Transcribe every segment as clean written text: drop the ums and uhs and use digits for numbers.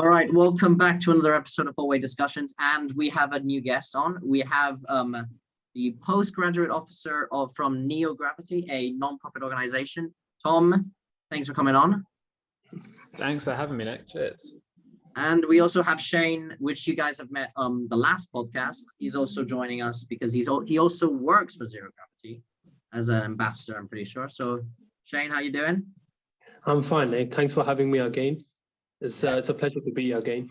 All right, welcome back to another episode of Four-Way Discussions, and we have a new guest on. We have the postgraduate officer from ZEROGRAVITY, a non-profit organization. Tom, thanks for coming on. Thanks for having me, Nick. Cheers. And we also have Shane, which you guys have met the last podcast. He's also joining us because he also works for ZEROGRAVITY as an ambassador, I'm pretty sure. So, Shane, how you doing? I'm fine, Nick. Thanks for having me again. It's a pleasure to be here again.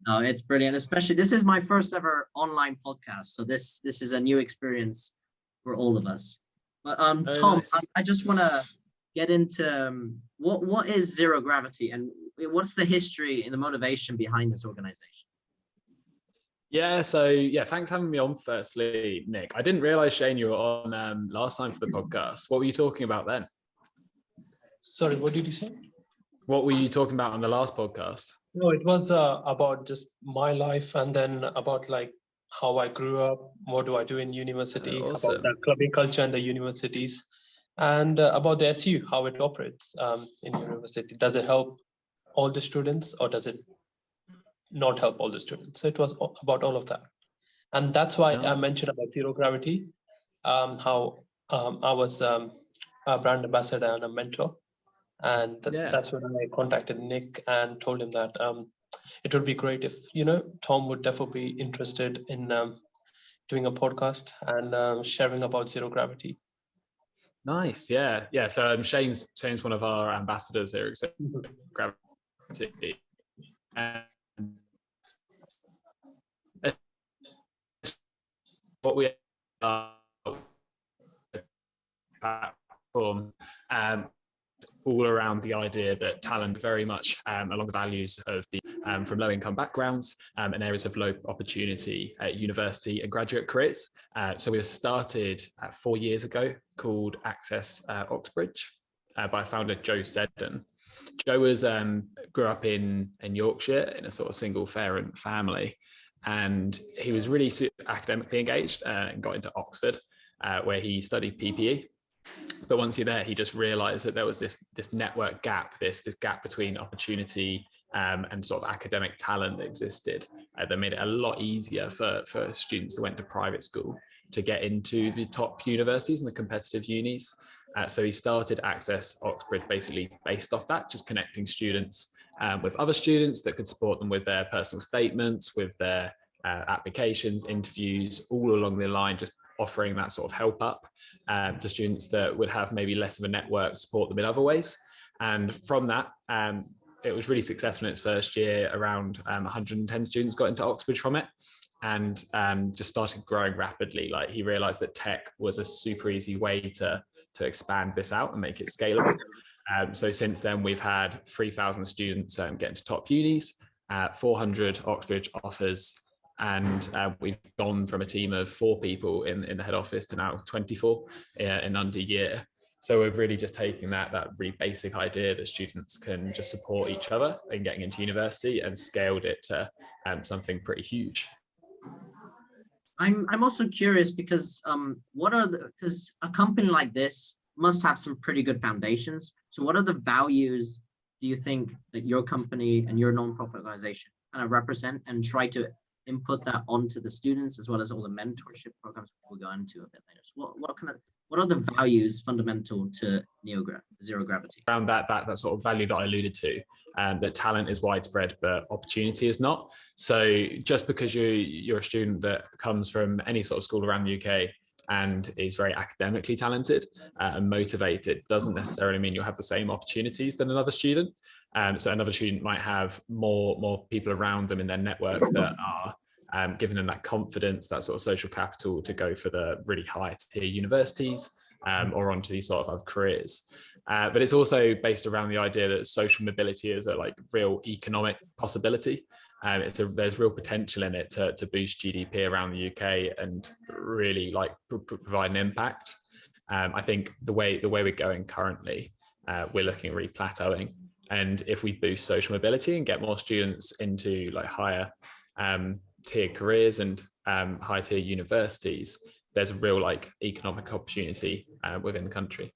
Oh, it's brilliant. Especially, this is my first ever online podcast, so this is a new experience for all of us. But Tom, nice. I just want to get into what is ZEROGRAVITY and what's the history and the motivation behind this organization? Yeah, so thanks for having me on. Firstly, Nick, I didn't realize, Shane, you were on last time for the podcast. What were you talking about then? Sorry, what did you say? What were you talking about on the last podcast? No, it was about just my life, and then about like how I grew up, what do I do in university, Awesome. About the clubbing culture in the universities, and about the SU, how it operates in university. Does it help all the students, or does it not help all the students? So it was about all of that. And that's why I mentioned about ZEROGRAVITY, how I was a brand ambassador and a mentor. And that's when I contacted Nick and told him that it would be great if, Tom would definitely be interested in doing a podcast and sharing about ZEROGRAVITY. Nice, yeah. So Shane's one of our ambassadors here at ZEROGRAVITY. And what we are platform all around the idea that talent very much along the values of the from low-income backgrounds and areas of low opportunity at university and graduate careers. So we were started 4 years ago, called Access Oxbridge by founder Joe Seddon. Joe grew up in Yorkshire in a sort of single parent family, and he was really academically engaged and got into Oxford, where he studied PPE. But once you're there, he just realized that there was this network gap, this gap between opportunity and sort of academic talent that existed that made it a lot easier for students who went to private school to get into the top universities and the competitive unis. So he started Access Oxbridge basically based off that, just connecting students with other students that could support them with their personal statements, with their applications, interviews, all along the line, just offering that sort of help up to students that would have maybe less of a network to support them in other ways. And from that, it was really successful in its first year. Around 110 students got into Oxbridge from it, and just started growing rapidly. Like, he realized that tech was a super easy way to expand this out and make it scalable. So since then, we've had 3,000 students get into top unis, 400 Oxbridge offers, and we've gone from a team of 4 people in the head office to now 24 in under a year. So we're really just taking that really basic idea that students can just support each other in getting into university and scaled it to something pretty huge. I'm also curious because because a company like this must have some pretty good foundations. So what are the values do you think that your company and your nonprofit organization kind of represent, and try to input that onto the students, as well as all the mentorship programs which we'll go into a bit later? So what are the values fundamental to ZEROGRAVITY? Around that sort of value that I alluded to, that talent is widespread, but opportunity is not. So just because you're a student that comes from any sort of school around the UK and is very academically talented and motivated, doesn't necessarily mean you'll have the same opportunities than another student. So another student might have more people around them in their network that are giving them that confidence, that sort of social capital to go for the really high tier universities or onto these sort of other careers. But it's also based around the idea that social mobility is a real economic possibility. There's real potential in it to boost GDP around the UK and really provide an impact. I think the way we're going currently, we're looking at really plateauing. And if we boost social mobility and get more students into higher tier careers and high tier universities, there's a real economic opportunity within the country.